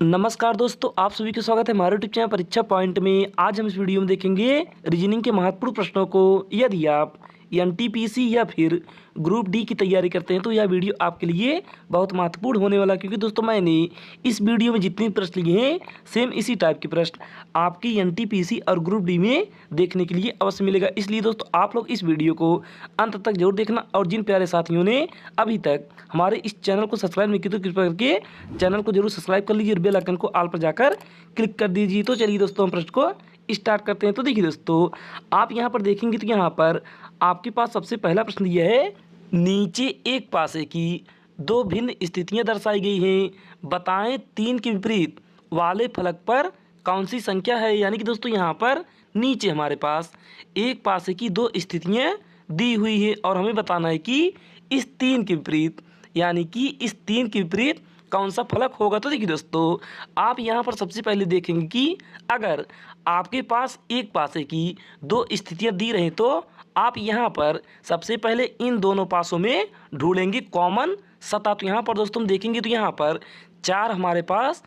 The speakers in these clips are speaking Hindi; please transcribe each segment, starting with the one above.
नमस्कार दोस्तों, आप सभी का स्वागत है हमारे यूट्यूब चैनल परीक्षा पॉइंट में। आज हम इस वीडियो में देखेंगे रीजनिंग के महत्वपूर्ण प्रश्नों को। यदि आप एनटीपीसी या फिर ग्रुप डी की तैयारी करते हैं तो यह वीडियो आपके लिए बहुत महत्वपूर्ण होने वाला है, क्योंकि दोस्तों मैंने इस वीडियो में जितने प्रश्न लिए हैं सेम इसी टाइप के प्रश्न आपकी एनटीपीसी और ग्रुप डी में देखने के लिए अवश्य मिलेगा। इसलिए दोस्तों आप लोग इस वीडियो को अंत तक जरूर देखना, और जिन प्यारे साथियों ने अभी तक हमारे इस चैनल को सब्सक्राइब नहीं किया तो कृपया करके चैनल को जरूर सब्सक्राइब कर लीजिए और बेल आइकन को ऑल पर जाकर क्लिक कर दीजिए। तो चलिए दोस्तों हम प्रश्न को स्टार्ट करते हैं। तो देखिए दोस्तों, आप यहाँ पर देखेंगे तो यहाँ पर आपके पास सबसे पहला प्रश्न यह है, नीचे एक पासे की दो भिन्न स्थितियां दर्शाई गई हैं, बताएं 3 के विपरीत वाले फलक पर कौन सी संख्या है। यानी कि दोस्तों यहाँ पर नीचे हमारे पास एक पासे की दो स्थितियां दी हुई है और हमें बताना है कि इस 3 के विपरीत, यानी कि इस 3 के विपरीत कौन सा फलक होगा। तो देखिए दोस्तों, आप यहाँ पर सबसे पहले देखेंगे कि अगर आपके पास एक पासे की दो स्थितियां दी रहें तो आप यहाँ पर सबसे पहले इन दोनों पासों में ढूंढेंगे कॉमन सतह। तो यहाँ पर दोस्तों हम देखेंगे तो यहाँ पर 4 हमारे पास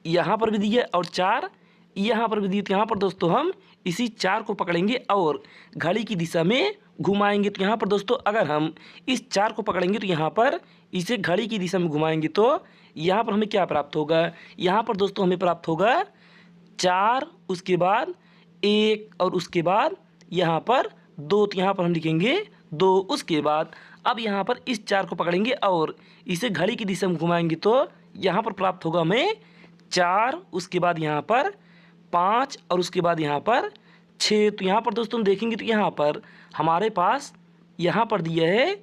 यहाँ पर भी दी है और 4 यहाँ पर भी दी है। तो यहाँ पर दोस्तों हम इसी 4 को पकड़ेंगे और घड़ी की दिशा में घुमाएंगे। तो यहाँ पर दोस्तों अगर हम इस 4 को पकड़ेंगे तो यहाँ पर इसे घड़ी की दिशा में घुमाएंगे तो यहाँ पर हमें क्या प्राप्त होगा। यहाँ पर दोस्तों हमें प्राप्त होगा 4, उसके बाद 1 और उसके बाद यहाँ पर 2। तो यहाँ पर हम लिखेंगे 2, उसके बाद अब यहाँ पर इस 4 को पकड़ेंगे और इसे घड़ी की दिशा में घुमाएंगे तो यहाँ पर प्राप्त होगा हमें 4, उसके बाद यहाँ पर 5 और उसके बाद यहाँ पर 6। तो यहाँ पर दोस्तों देखेंगे तो यहाँ पर हमारे पास यहाँ पर दिया है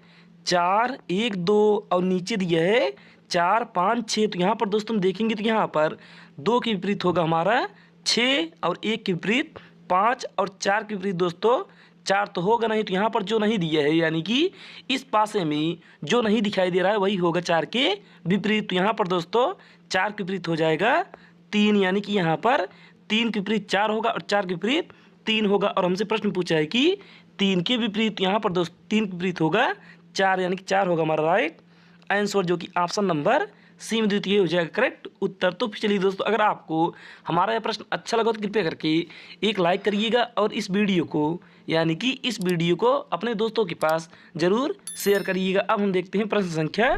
4, 1, 2 और नीचे दिया है 4, 5, 6। तो यहाँ पर दोस्तों देखेंगे तो यहाँ पर 2 के विपरीत होगा हमारा 6 और 1 के विपरीत 5 और 4 के विपरीत दोस्तों 4 तो होगा नहीं। तो यहाँ पर जो नहीं दिया है, यानी कि इस पासे में जो नहीं दिखाई दे रहा है वही होगा 4 के विपरीत। तो यहाँ पर दोस्तों 4 के विपरीत हो जाएगा 3, यानी कि यहाँ पर 3 के विपरीत 4 होगा और 4 के विपरीत 3 होगा। और हमसे प्रश्न पूछा है कि 3 के विपरीत, यहाँ पर दोस्तों 3 के विपरीत होगा 4, यानी कि 4 होगा हमारा राइट आंसर, जो कि ऑप्शन नंबर सी में द्वितीय हो जाएगा करेक्ट उत्तर। तो चलिए दोस्तों, अगर आपको हमारा यह प्रश्न अच्छा लगा तो कृपया करके एक लाइक करिएगा और इस वीडियो को, यानी कि इस वीडियो को अपने दोस्तों के पास ज़रूर शेयर करिएगा। अब हम देखते हैं प्रश्न संख्या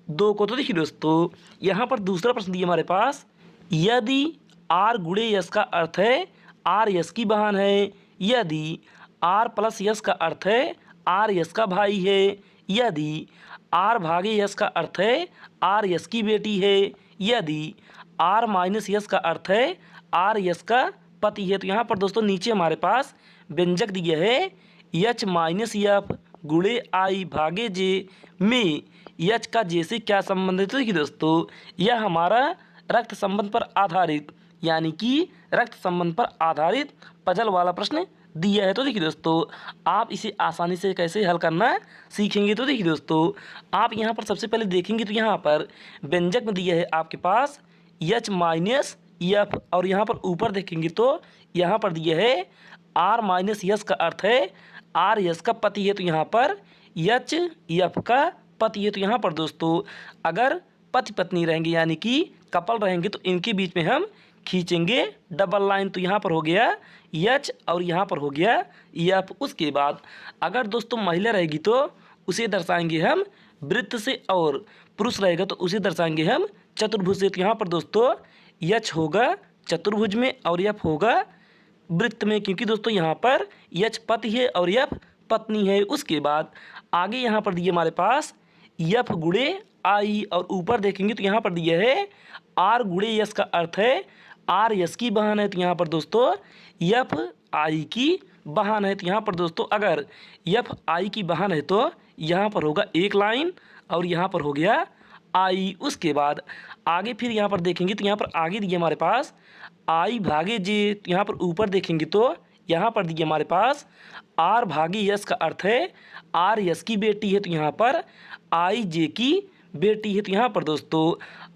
2 को। तो देखिए दोस्तों, यहाँ पर दूसरा प्रश्न दिया हमारे पास, यदि आर गुणे यस का अर्थ है आर यस की बहन है, यदि आर प्लस यस का अर्थ है आर यस का भाई है, यदि आर भागे यस का अर्थ है आर यस की बेटी है, यदि आर माइनस यस का अर्थ है आर यस का पति है। तो यहाँ पर दोस्तों नीचे हमारे पास व्यंजक दिया है एच माइनस एफ गुणे आई भागे जे में एच का जे से क्या संबंध है। तो देखिए दोस्तों, यह हमारा रक्त संबंध पर आधारित, यानी कि रक्त संबंध पर आधारित पजल वाला प्रश्न दिया है। तो देखिए दोस्तों, आप इसे आसानी से कैसे हल करना सीखेंगे। तो देखिए दोस्तों, आप यहाँ पर सबसे पहले देखेंगे तो यहाँ पर व्यंजक में दिया है आपके पास एच माइनस एफ, और यहाँ पर ऊपर देखेंगे तो यहाँ पर दिया है आर माइनस यस का अर्थ है आर यस का पति है। तो यहाँ पर एच एफ का पति है। तो यहाँ पर दोस्तों अगर पति पत्नी रहेंगे, यानी कि कपल रहेंगे, तो इनके बीच में हम खींचेंगे डबल लाइन। तो यहाँ पर हो गया एच और यहाँ पर हो गया एफ। उसके बाद अगर दोस्तों महिला रहेगी तो उसे दर्शाएंगे हम वृत्त से, और पुरुष रहेगा तो उसे दर्शाएंगे हम चतुर्भुज से। तो यहाँ पर दोस्तों एच होगा चतुर्भुज में और एफ होगा वृत्त में, क्योंकि दोस्तों यहाँ पर एच पति है और एफ पत्नी है। उसके बाद आगे यहाँ पर दिए हमारे पास एफ गुणे आई, और ऊपर देखेंगे तो यहाँ पर दिया है आर गुणे यस का अर्थ है आर यस की बहन है। तो यहाँ पर दोस्तों एफ आई की बहन है। तो यहाँ पर दोस्तों अगर एफ आई की बहन है तो यहाँ पर होगा एक लाइन और यहाँ पर हो गया आई। उसके बाद आगे फिर यहाँ पर देखेंगे तो यहाँ पर आगे दिए हमारे पास आई भागे जे। तो यहाँ पर ऊपर देखेंगे तो यहाँ पर दिए हमारे पास आर भागे यस का अर्थ है आर यस की बेटी है। तो यहाँ पर आई जे की बेटी है। तो यहाँ पर दोस्तों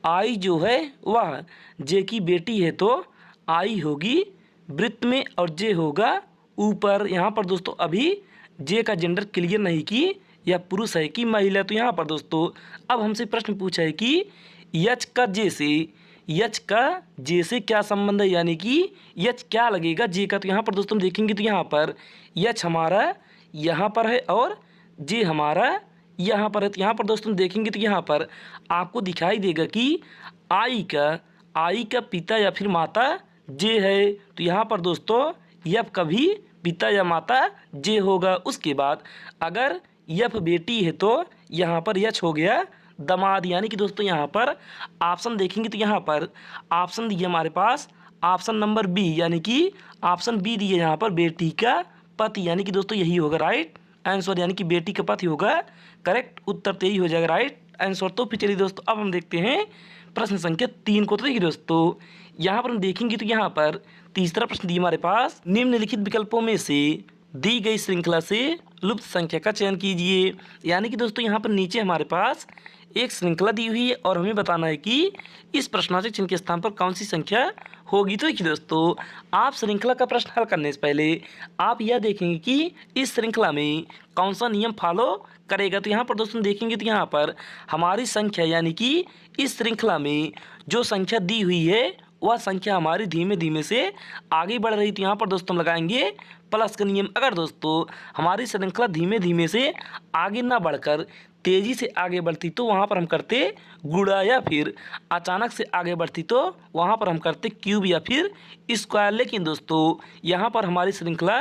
आई जो है वह जे की बेटी है, तो आई होगी वृत्त में और जे होगा ऊपर। यहाँ पर दोस्तों अभी जे का जेंडर क्लियर नहीं कि यह पुरुष है कि महिला। तो यहाँ पर दोस्तों अब हमसे प्रश्न पूछा है कि एच का जे से यच का जे से क्या संबंध है, यानी कि यच क्या लगेगा जे का। तो यहाँ पर दोस्तों हम देखेंगे तो यहाँ पर यच हमारा यहाँ पर है और जे हमारा यहाँ पर है। तो यहाँ पर दोस्तों देखेंगे तो यहाँ पर आपको दिखाई देगा कि आई का पिता या फिर माता जे है। तो यहाँ पर दोस्तों यफ का भी पिता या माता जे होगा। उसके बाद अगर यफ बेटी है तो यहाँ पर यच हो गया दामाद। यानी कि दोस्तों यहाँ पर ऑप्शन देखेंगे तो यहाँ पर ऑप्शन दिए हमारे पास ऑप्शन नंबर बी, यानी कि ऑप्शन बी दिए यहाँ पर बेटी का पति, यानी कि दोस्तों यही होगा राइट आंसर, यानी कि बेटी का पति होगा करेक्ट उत्तर। तो यही हो जाएगा राइट आंसर। तो फिर चलिए दोस्तों अब हम देखते हैं प्रश्न संख्या 3 को। तो देखिए दोस्तों यहाँ पर हम देखेंगे तो यहाँ पर तीसरा प्रश्न दिया हमारे पास, निम्नलिखित विकल्पों में से दी गई श्रृंखला से लुप्त संख्या का चयन कीजिए। यानी कि दोस्तों यहाँ पर नीचे हमारे पास एक श्रृंखला दी हुई है और हमें बताना है कि इस प्रश्नार्थक चिन्ह के स्थान पर कौन सी संख्या होगी। तो देखिए दोस्तों आप श्रृंखला का प्रश्न हल करने से पहले आप यह देखेंगे कि इस श्रृंखला में कौन सा नियम फॉलो करेगा। तो यहाँ पर दोस्तों देखेंगे तो यहाँ पर हमारी संख्या, यानी कि इस श्रृंखला में जो संख्या दी हुई है वह संख्या हमारी धीमे धीमे से आगे बढ़ रही। तो यहाँ पर दोस्तों हम लगाएंगे प्लस का नियम। अगर दोस्तों हमारी श्रृंखला धीमे धीमे से आगे ना बढ़कर तेज़ी से आगे बढ़ती तो वहाँ पर हम करते गुणा, या फिर अचानक से आगे बढ़ती तो वहाँ पर हम करते क्यूब या फिर स्क्वायर। लेकिन दोस्तों यहाँ पर हमारी श्रृंखला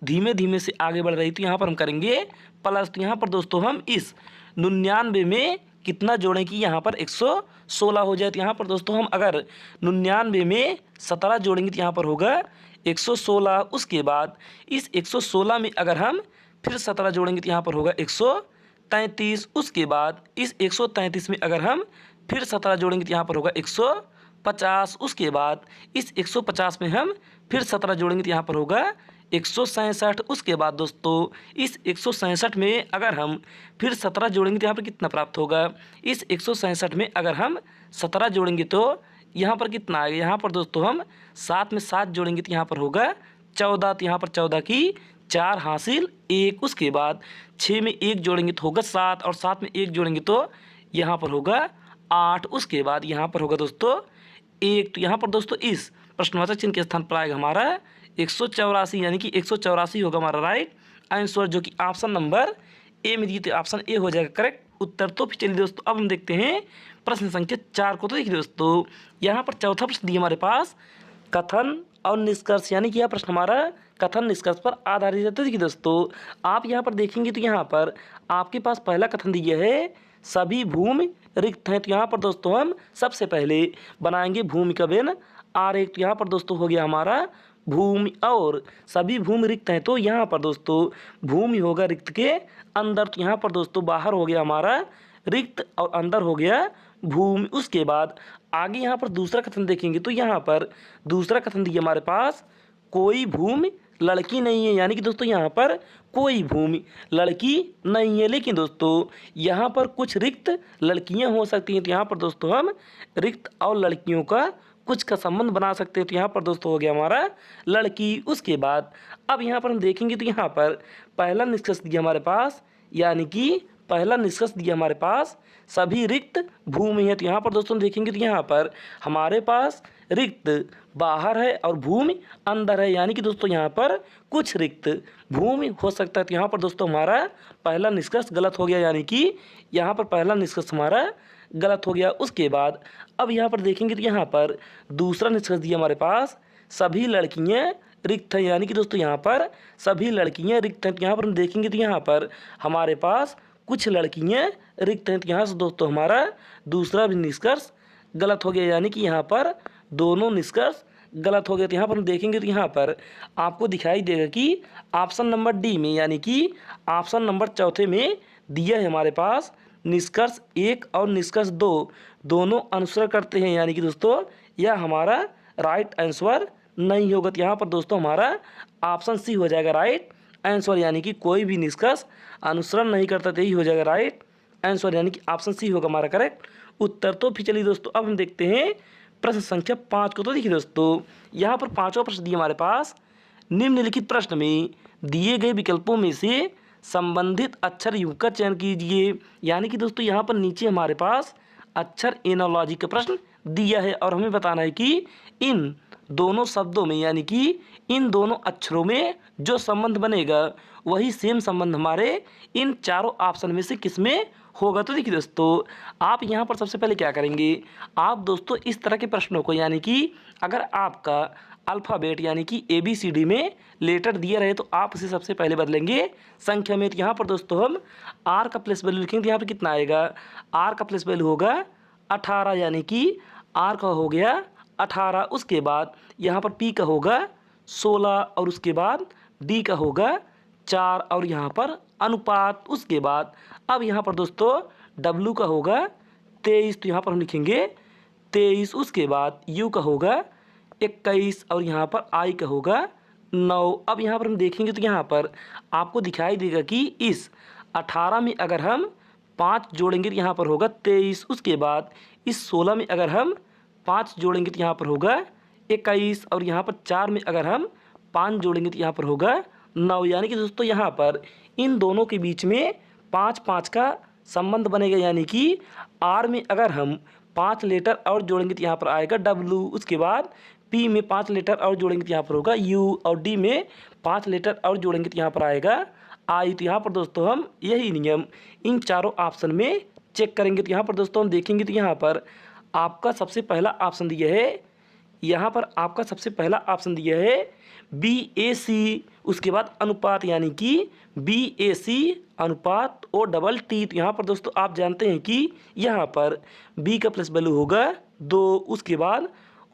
धीमे धीमे से आगे बढ़ रही तो यहाँ पर हम करेंगे प्लस। तो यहाँ पर दोस्तों हम इस 99 में कितना जोड़ें कि यहाँ पर 116 हो जाए। तो यहाँ पर दोस्तों हम अगर 99 में 17 जोड़ेंगे तो यहाँ पर होगा 116। उसके बाद इस 116 में अगर हम फिर 17 जोड़ेंगे तो यहाँ पर होगा 133। उसके बाद इस 133 में अगर हम फिर 17 जोड़ेंगे तो यहाँ पर होगा 150। उसके बाद इस 150 में हम फिर 17 जोड़ेंगे तो यहाँ पर होगा 167। उसके बाद दोस्तों इस 167 में अगर हम फिर 17 जोड़ेंगे तो यहाँ पर कितना प्राप्त होगा। इस 167 में अगर हम 17 जोड़ेंगे तो यहाँ पर कितना आएगा। यहाँ पर दोस्तों हम 7 में 7 जोड़ेंगे तो यहाँ पर होगा 14। तो यहाँ पर 14 की 4 हासिल 1। उसके बाद 6 में 1 जोड़ेंगे तो होगा 7 और 7 में 1 जोड़ेंगे तो यहाँ पर होगा 8। उसके बाद यहाँ पर होगा दोस्तों 1। तो यहाँ पर दोस्तों इस प्रश्नवाचक चिन्ह के स्थान पर आएगा हमारा 184, यानी कि 184 होगा हमारा राइट आंसर, जो कि ऑप्शन नंबर ए में दिए। तो ऑप्शन ए हो जाएगा करेक्ट उत्तर। तो फिर चलिए दोस्तों अब हम देखते हैं प्रश्न संख्या 4 को। तो देखिए दोस्तों यहाँ पर चौथा प्रश्न दिया हमारे पास कथन और निष्कर्ष, यानी कि यह प्रश्न हमारा कथन निष्कर्ष पर आधारित है। तो देखिए दोस्तों आप यहाँ पर देखेंगे तो यहाँ पर आपके पास पहला कथन दिया है सभी भूमि रिक्त हैं। तो यहाँ पर दोस्तों हम सबसे पहले बनाएंगे भूमि का बेन आरेख। तो यहाँ पर दोस्तों हो गया हमारा भूमि और सभी भूमि रिक्त हैं। तो यहाँ पर दोस्तों भूमि होगा रिक्त के अंदर। तो यहाँ पर दोस्तों बाहर हो गया हमारा रिक्त और अंदर हो गया भूमि। उसके बाद आगे यहाँ पर दूसरा कथन देखेंगे तो यहाँ पर दूसरा कथन दिया हमारे पास कोई भूमि लड़की नहीं है। यानी कि दोस्तों यहाँ पर कोई भूमि लड़की नहीं है, लेकिन दोस्तों यहाँ पर कुछ रिक्त लड़कियाँ हो सकती हैं। तो यहाँ पर दोस्तों हम रिक्त और लड़कियों का कुछ का संबंध बना सकते हैं। तो यहाँ पर दोस्तों हो गया हमारा लड़की। उसके बाद अब यहाँ पर हम देखेंगे तो यहाँ पर पहला निष्कर्ष दिया हमारे पास, यानी कि पहला निष्कर्ष दिया हमारे पास सभी रिक्त भूमि है। तो यहाँ पर दोस्तों देखेंगे तो यहाँ पर हमारे पास रिक्त बाहर है और भूमि अंदर है, यानी कि दोस्तों यहाँ पर कुछ रिक्त भूमि हो सकता है। तो यहाँ पर दोस्तों हमारा पहला निष्कर्ष गलत हो गया, यानी कि यहाँ पर पहला निष्कर्ष हमारा गलत हो गया। उसके बाद अब यहाँ पर देखेंगे तो यहाँ पर दूसरा निष्कर्ष दिया हमारे पास सभी लड़कियाँ रिक्त हैं। यानी कि दोस्तों यहाँ पर सभी लड़कियाँ रिक्त हैं। तो यहाँ पर हम देखेंगे तो यहाँ पर हमारे पास कुछ लड़कियाँ रिक्त हैं। तो यहाँ से दोस्तों हमारा दूसरा भी निष्कर्ष गलत हो गया, यानी कि यहाँ पर दोनों निष्कर्ष गलत हो गए। तो यहाँ पर हम देखेंगे तो यहाँ पर आपको दिखाई देगा कि ऑप्शन नंबर डी में, यानी कि ऑप्शन नंबर चौथे में दिया है हमारे पास निष्कर्ष 1 और निष्कर्ष 2 दोनों अनुसरण करते हैं। यानी कि दोस्तों यह हमारा राइट आंसर नहीं होगा। तो यहाँ पर दोस्तों हमारा ऑप्शन सी हो जाएगा राइट आंसर, यानी कि कोई भी निष्कर्ष अनुसरण नहीं करता। तो यही हो जाएगा राइट आंसर, यानी कि ऑप्शन सी होगा हमारा करेक्ट उत्तर। तो फिर चलिए दोस्तों अब हम देखते हैं प्रश्न संख्या 5 को। तो देखिए दोस्तों यहाँ पर पाँचवा प्रश्न दिया हमारे पास निम्नलिखित प्रश्न में दिए गए विकल्पों में से संबंधित अक्षर युग का चयन कीजिए। यानी कि दोस्तों यहाँ पर नीचे हमारे पास अक्षर एनोलॉजी का प्रश्न दिया है और हमें बताना है कि इन दोनों शब्दों में यानी कि इन दोनों अक्षरों में जो संबंध बनेगा वही सेम संबंध हमारे इन चारों ऑप्शन में से किस में होगा। तो देखिए दोस्तों, आप यहाँ पर सबसे पहले क्या करेंगे, आप दोस्तों इस तरह के प्रश्नों को यानी कि अगर आपका अल्फ़ाबेट यानी कि ABCD में लेटर दिया रहे तो आप इसे सबसे पहले बदलेंगे संख्या में। तो यहाँ पर दोस्तों हम R का प्लेस वैल्यू लिखेंगे तो यहाँ पर कितना आएगा, R का प्लेस वैल्यू होगा 18 यानी कि R का हो गया 18। उसके बाद यहाँ पर P का होगा 16 और उसके बाद D का होगा 4 और यहाँ पर अनुपात। उसके बाद अब यहाँ पर दोस्तों W का होगा 23 तो यहाँ पर हम लिखेंगे 23। उसके बाद U का होगा 21 और यहाँ पर I का होगा 9। अब यहाँ पर हम देखेंगे तो यहाँ पर आपको दिखाई देगा कि इस 18 में अगर हम 5 जोड़ेंगे तो यहाँ पर होगा 23। उसके बाद इस 16 में अगर हम 5 जोड़ेंगे तो यहाँ पर होगा 21 और यहाँ पर 4 में अगर हम 5 जोड़ेंगे तो यहाँ पर होगा 9। यानी कि दोस्तों यहाँ पर इन दोनों के बीच में 5-5 का संबंध बनेगा। यानी कि R में अगर हम 5 लेटर और जोड़ेंगे तो यहाँ पर आएगा W। उसके बाद P में 5 लेटर और जोड़ेंगे तो यहाँ पर होगा U और D में 5 लेटर और जोड़ेंगे तो यहाँ पर आएगा I। तो यहाँ पर दोस्तों हम यही नियम इन चारों ऑप्शन में चेक करेंगे। तो यहाँ पर दोस्तों हम देखेंगे तो यहाँ पर आपका सबसे पहला ऑप्शन दिया है, यहाँ पर आपका सबसे पहला ऑप्शन दिया है BAC। उसके बाद अनुपात यानी कि BAC अनुपात OTT। तो यहाँ पर दोस्तों आप जानते हैं कि यहाँ पर B का प्लस वैल्यू होगा 2। उसके बाद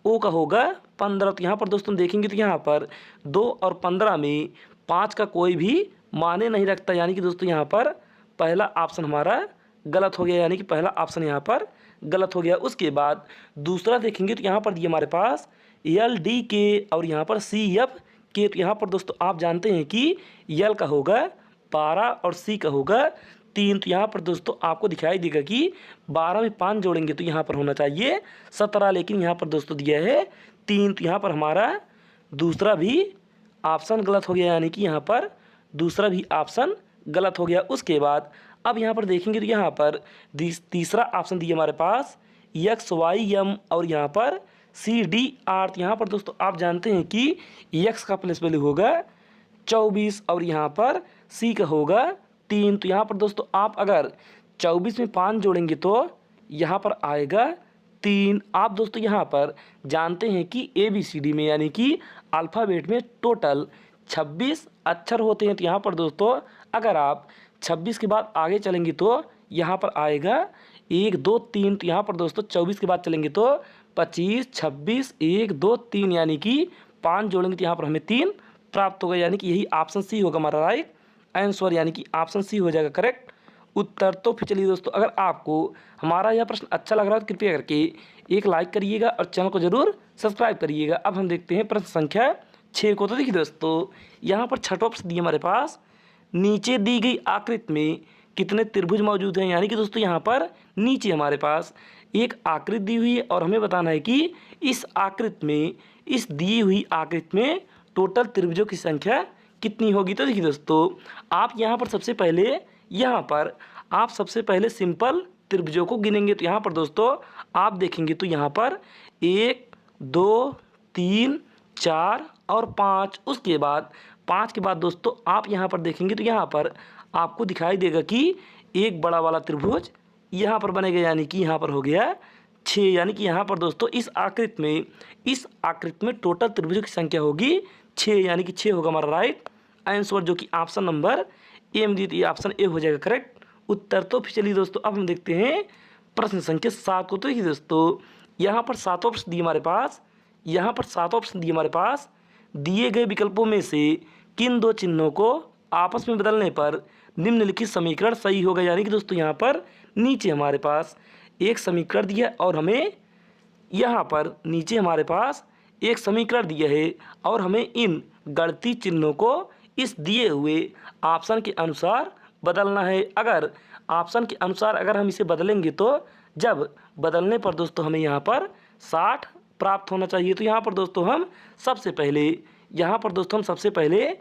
O का होगा 15। तो यहाँ पर दोस्तों देखेंगे तो यहाँ पर 2 और 15 में 5 का कोई भी माने नहीं रखता। यानी कि दोस्तों यहाँ पर पहला ऑप्शन हमारा गलत हो गया, यानी कि पहला ऑप्शन यहाँ पर गलत हो गया। उसके बाद दूसरा देखेंगे तो यहाँ पर दिए हमारे पास LDK और यहाँ पर CFK। तो यहाँ पर दोस्तों आप जानते हैं कि L का होगा 12 और C का होगा 3। तो यहाँ पर दोस्तों आपको दिखाई देगा कि 12 में 5 जोड़ेंगे तो यहाँ पर होना चाहिए 17, लेकिन यहाँ पर दोस्तों दिया है 3। तो यहाँ पर हमारा दूसरा भी ऑप्शन गलत हो गया, यानी कि यहाँ पर दूसरा भी ऑप्शन गलत हो गया। उसके बाद अब यहाँ पर देखेंगे तो यहाँ पर तीसरा ऑप्शन दिया हमारे पास XYM और यहाँ पर CDR। तो यहाँ पर दोस्तों आप जानते हैं कि X का प्लेस वैल्यू होगा 24 और यहाँ पर C का होगा 3। तो यहाँ पर दोस्तों आप अगर 24 में 5 जोड़ेंगे तो यहाँ पर आएगा 3। आप दोस्तों यहाँ पर जानते हैं कि ABCD में यानी कि अल्फ़ाबेट में टोटल 26 अक्षर होते हैं। तो यहाँ पर दोस्तों अगर आप 26 के बाद आगे चलेंगे तो यहाँ पर आएगा 1 2 3। तो यहाँ पर दोस्तों 24 के बाद चलेंगे तो 25 26 1 2 3 यानी कि 5 जोड़ेंगे तो यहाँ पर हमें 3 प्राप्त होगा। यानी कि यही ऑप्शन C होगा हमारा राइट आंसर, यानी कि ऑप्शन C हो जाएगा करेक्ट उत्तर। तो फिर चलिए दोस्तों, अगर आपको हमारा यह प्रश्न अच्छा लग रहा है तो कृपया करके एक लाइक करिएगा और चैनल को जरूर सब्सक्राइब करिएगा। अब हम देखते हैं प्रश्न संख्या 6 को। तो देखिए दोस्तों यहाँ पर छठवां प्रश्न दिया हमारे पास, नीचे दी गई आकृति में कितने त्रिभुज मौजूद हैं। यानी कि दोस्तों यहाँ पर नीचे हमारे पास एक आकृति दी हुई है और हमें बताना है कि इस आकृति में, इस दी हुई आकृति में टोटल त्रिभुजों की संख्या कितनी होगी। तो देखिए दोस्तों आप यहाँ पर सबसे पहले सिंपल त्रिभुजों को गिनेंगे। तो यहाँ पर दोस्तों आप देखेंगे तो यहाँ पर 1 2 3 4 और 5। उसके बाद 5 के बाद दोस्तों आप यहाँ पर देखेंगे तो यहाँ पर आपको दिखाई देगा कि एक बड़ा वाला त्रिभुज यहाँ पर बनेगा, यानी कि यहाँ पर हो गया 6। यानी कि यहाँ पर दोस्तों इस आकृति में टोटल त्रिभुजों की संख्या होगी 6, यानी कि 6 होगा हमारा राइट आंसर, जो कि ऑप्शन नंबर ए में दी थी, ऑप्शन ए हो जाएगा करेक्ट उत्तर। तो फिर चलिए दोस्तों अब हम देखते हैं प्रश्न संख्या 7 को। तो देखिए दोस्तों यहाँ पर 7 ऑप्शन दिए हमारे पास, यहाँ पर 7 ऑप्शन दिए हमारे पास, दिए गए विकल्पों में से किन दो चिन्हों को आपस में बदलने पर निम्नलिखित समीकरण सही होगा। यानी कि दोस्तों यहाँ पर नीचे हमारे पास एक समीकरण दिया और हमें यहाँ पर नीचे हमारे पास एक समीकरण दिया है और हमें इन गणितीय चिन्हों को इस दिए हुए ऑप्शन के अनुसार बदलना है। अगर ऑप्शन के अनुसार अगर हम इसे बदलेंगे तो जब बदलने पर दोस्तों हमें यहाँ पर 60 प्राप्त होना चाहिए। तो यहाँ पर दोस्तों हम सबसे पहले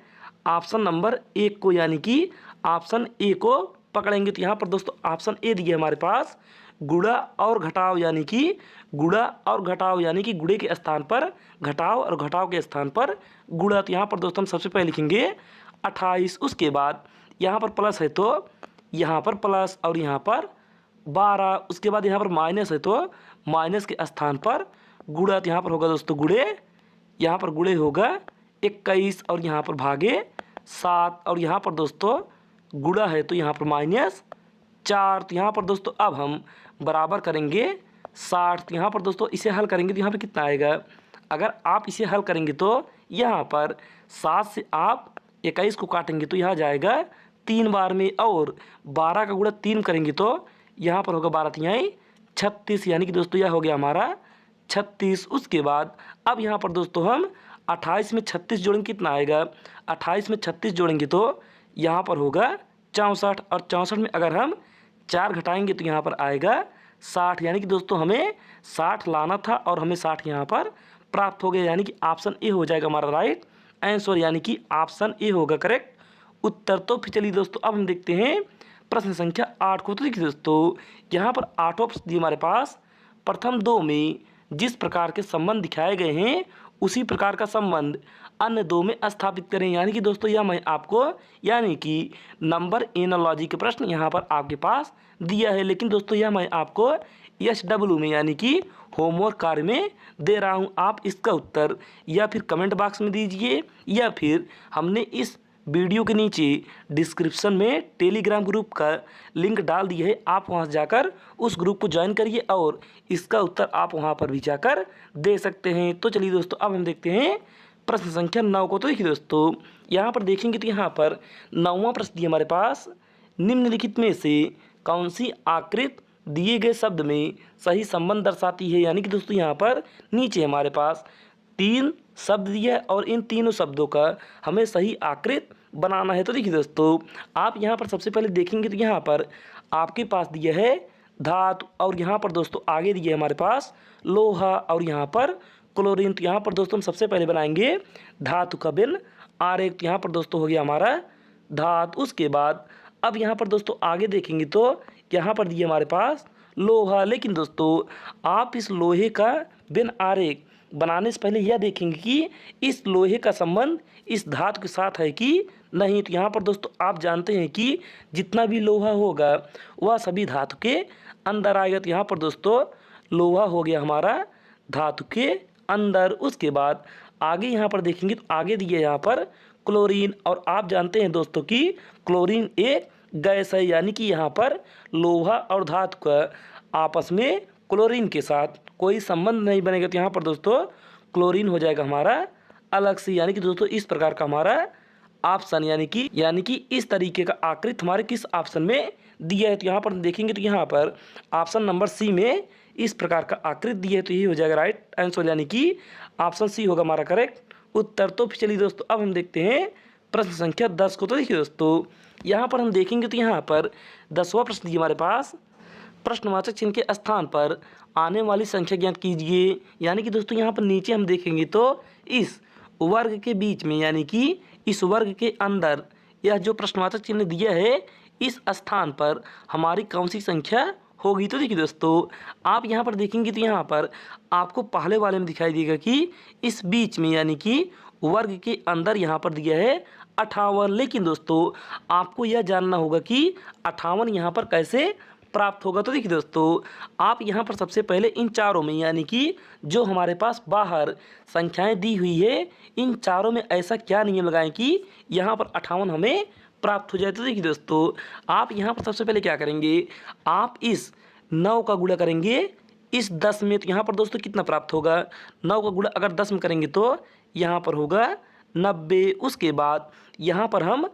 ऑप्शन नंबर 1 को यानी कि ऑप्शन ए को पकड़ेंगे। तो यहाँ पर दोस्तों ऑप्शन ए दिया हमारे पास गुणा और घटाव यानी कि गुणा और घटाव यानी कि गुणे के स्थान पर घटाव और घटाव के स्थान पर गुणा। तो यहाँ पर दोस्तों हम सबसे पहले लिखेंगे 28। उसके बाद यहाँ पर प्लस है तो यहाँ पर प्लस और यहाँ पर 12। उसके बाद यहाँ पर माइनस है तो माइनस के स्थान पर गुणा। तो यहाँ पर होगा दोस्तों गुणे, यहाँ पर गुणे होगा 21 और यहाँ पर भागे 7 और यहाँ पर दोस्तों गुणा है तो यहाँ पर -4। तो यहाँ पर दोस्तों अब हम बराबर करेंगे 60। तो यहाँ पर दोस्तों इसे हल करेंगे तो यहाँ पर कितना आएगा, अगर आप इसे हल करेंगे तो यहाँ पर 7 से आप 21 को काटेंगे तो यहाँ जाएगा 3 बार में, और 12 का गुणा 3 करेंगे तो यहाँ पर होगा 12 तिहाई 36, यानी कि दोस्तों यह हो गया हमारा 36। उसके बाद अब यहाँ पर दोस्तों हम 28 में 36 जोड़ेंगे, कितना आएगा, 28 में 36 जोड़ेंगे तो यहाँ पर होगा 64, और 64 में अगर हम 4 घटाएंगे तो यहाँ पर आएगा 60, यानी कि दोस्तों हमें 60 लाना था और हमें 60 यहाँ पर प्राप्त हो गया, यानी कि ऑप्शन ए हो जाएगा हमारा राइट आंसर, यानी कि ऑप्शन ए होगा करेक्ट उत्तर। तो फिर चलिए दोस्तों अब हम देखते हैं प्रश्न संख्या 8 को। तो देखिए दोस्तों यहाँ पर 8वां प्रश्न दिया हमारे पास, प्रथम 2 में जिस प्रकार के संबंध दिखाए गए हैं उसी प्रकार का संबंध अन्य 2 में स्थापित करें। यानी कि दोस्तों यह मैं आपको यानी कि नंबर एनालॉजी के प्रश्न यहाँ पर आपके पास दिया है, लेकिन दोस्तों यह मैं आपको SW में यानी कि होमवर्क कार्य में दे रहा हूँ। आप इसका उत्तर या फिर कमेंट बॉक्स में दीजिए या फिर हमने इस वीडियो के नीचे डिस्क्रिप्शन में टेलीग्राम ग्रुप का लिंक डाल दिया है, आप वहां जाकर उस ग्रुप को ज्वाइन करिए और इसका उत्तर आप वहां पर भी जाकर दे सकते हैं। तो चलिए दोस्तों अब हम देखते हैं प्रश्न संख्या 9 को। तो देखिए दोस्तों यहाँ पर देखेंगे तो यहाँ पर 9वां प्रश्न दिया हमारे पास, निम्नलिखित में से कौन सी आकृति दिए गए शब्द में सही संबंध दर्शाती है। यानी कि दोस्तों यहाँ पर नीचे हमारे पास 3 शब्द दिया है और इन तीनों शब्दों का हमें सही आकृति बनाना है। तो देखिए दोस्तों आप यहाँ पर सबसे पहले देखेंगे तो यहाँ पर आपके पास दिया है धातु, और यहाँ पर दोस्तों आगे दिया है हमारे पास लोहा और यहाँ पर क्लोरीन। तो यहाँ पर दोस्तों हम सबसे पहले बनाएंगे धातु का बिन आरेख। तो यहाँ पर दोस्तों हो गया हमारा धातु। उसके बाद अब यहाँ पर दोस्तों आगे देखेंगे तो यहाँ पर दिया हमारे पास लोहा, लेकिन दोस्तों आप इस लोहे का बिन आरेख बनाने से पहले यह देखेंगे कि इस लोहे का संबंध इस धातु के साथ है कि नहीं। तो यहाँ पर दोस्तों आप जानते हैं कि जितना भी लोहा होगा वह सभी धातु के अंदर आएगा। तो यहाँ पर दोस्तों लोहा हो गया हमारा धातु के अंदर। उसके बाद आगे यहाँ पर देखेंगे तो आगे दिए यहाँ पर क्लोरीन, और आप जानते हैं दोस्तों कि क्लोरीन एक गैस है, यानी कि यहाँ पर लोहा और धातु का आपस में क्लोरीन के साथ कोई संबंध नहीं बनेगा। तो यहाँ पर दोस्तों क्लोरीन हो जाएगा हमारा अलग से, यानी कि दोस्तों इस प्रकार का हमारा ऑप्शन यानी कि इस तरीके का आकृति हमारे किस ऑप्शन में दिया है। तो यहाँ पर देखेंगे तो यहाँ पर ऑप्शन नंबर सी में इस प्रकार का आकृति दिया है, तो ये हो जाएगा राइट आंसर, यानी कि ऑप्शन सी होगा हमारा करेक्ट उत्तर। तो चलिए दोस्तों अब हम देखते हैं प्रश्न संख्या 10 को। तो देखिए दोस्तों यहाँ पर हम देखेंगे तो यहाँ पर 10वां प्रश्न दिया हमारे पास, प्रश्नवाचक चिन्ह के स्थान पर आने वाली संख्या ज्ञात कीजिए। यानी कि दोस्तों यहाँ पर नीचे हम देखेंगे तो इस वर्ग के बीच में यानी कि इस वर्ग के अंदर यह जो प्रश्नवाचक चिन्ह दिया है इस स्थान पर हमारी कौन सी संख्या होगी। तो देखिए दोस्तों आप यहाँ पर देखेंगे तो यहाँ पर आपको पहले वाले में दिखाई देगा कि इस बीच में यानी कि वर्ग के अंदर यहाँ पर दिया है 58, लेकिन दोस्तों आपको यह जानना होगा कि 58 यहाँ पर कैसे प्राप्त होगा। तो देखिए दोस्तों आप यहाँ पर सबसे पहले इन चारों में यानी कि जो हमारे पास बाहर संख्याएं दी हुई है इन चारों में ऐसा क्या नियम लगाएं कि यहाँ पर 58 हमें प्राप्त हो जाए। तो देखिए दोस्तों आप यहाँ पर सबसे पहले क्या करेंगे, आप इस 9 का गुणा करेंगे इस 10 में। तो यहाँ पर दोस्तों कितना प्राप्त होगा, 9 का गुणा अगर 10 में करेंगे तो यहाँ पर होगा 90। उसके बाद यहाँ पर हम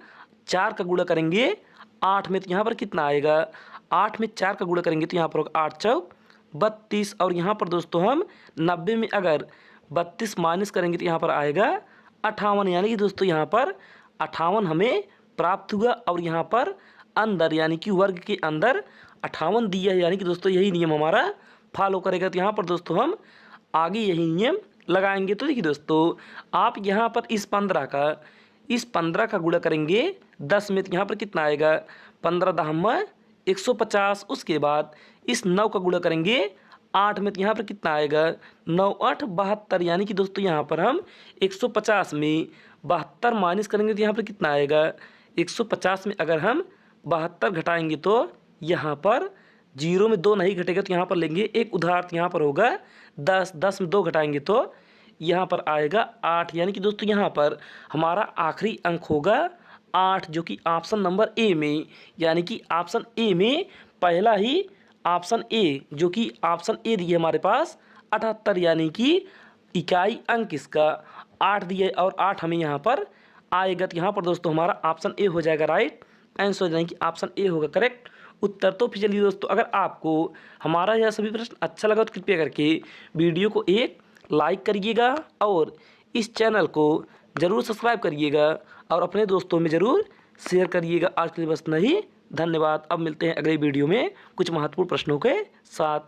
4 का गुणा करेंगे 8 में, तो यहाँ पर कितना आएगा, 8 में 4 का गुणा करेंगे तो यहाँ पर होगा 8 चौक 32, और यहाँ पर दोस्तों हम 90 में अगर 32 माइनस करेंगे तो यहाँ पर आएगा 58, यानी कि दोस्तों यहाँ पर 58 हमें प्राप्त हुआ। और यहाँ पर अंदर यानी कि वर्ग के अंदर 58 दिया है, यानी कि दोस्तों यही नियम हमारा फॉलो करेगा। तो यहाँ पर दोस्तों हम आगे यही नियम लगाएंगे। तो देखिए दोस्तों आप यहाँ पर इस 15 का गुणा करेंगे 10 में, तो यहाँ पर कितना आएगा, 15 दहम 150। उसके बाद इस 9 का गुणा करेंगे 8 में, तो यहाँ पर कितना आएगा 9 8 72, यानी कि दोस्तों यहाँ पर हम 150 में 72 माइनस करेंगे तो यहाँ पर कितना आएगा 150 में अगर हम 72 घटाएंगे तो यहाँ पर 0 में 2 नहीं घटेगा, तो यहाँ पर लेंगे एक उधार, तो यहाँ पर होगा 10, 10 में 2 घटाएंगे तो यहाँ पर आएगा 8, यानी कि दोस्तों यहाँ पर हमारा आखिरी अंक होगा 8, जो कि ऑप्शन नंबर ए में, यानी कि ऑप्शन ए में पहला ही ऑप्शन ए, जो कि ऑप्शन ए दिए हमारे पास 78, यानी कि इकाई अंक इसका 8 दिए और 8 हमें यहाँ पर आएगा, तो यहाँ पर दोस्तों हमारा ऑप्शन ए हो जाएगा राइट आंसर, यानी कि ऑप्शन ए होगा करेक्ट उत्तर। तो फिर चलिए दोस्तों, अगर आपको हमारा यह सभी प्रश्न अच्छा लगा तो कृपया करके वीडियो को एक लाइक करिएगा और इस चैनल को ज़रूर सब्सक्राइब करिएगा और अपने दोस्तों में ज़रूर शेयर करिएगा। आज के लिए बस नहीं, धन्यवाद। अब मिलते हैं अगले वीडियो में कुछ महत्वपूर्ण प्रश्नों के साथ।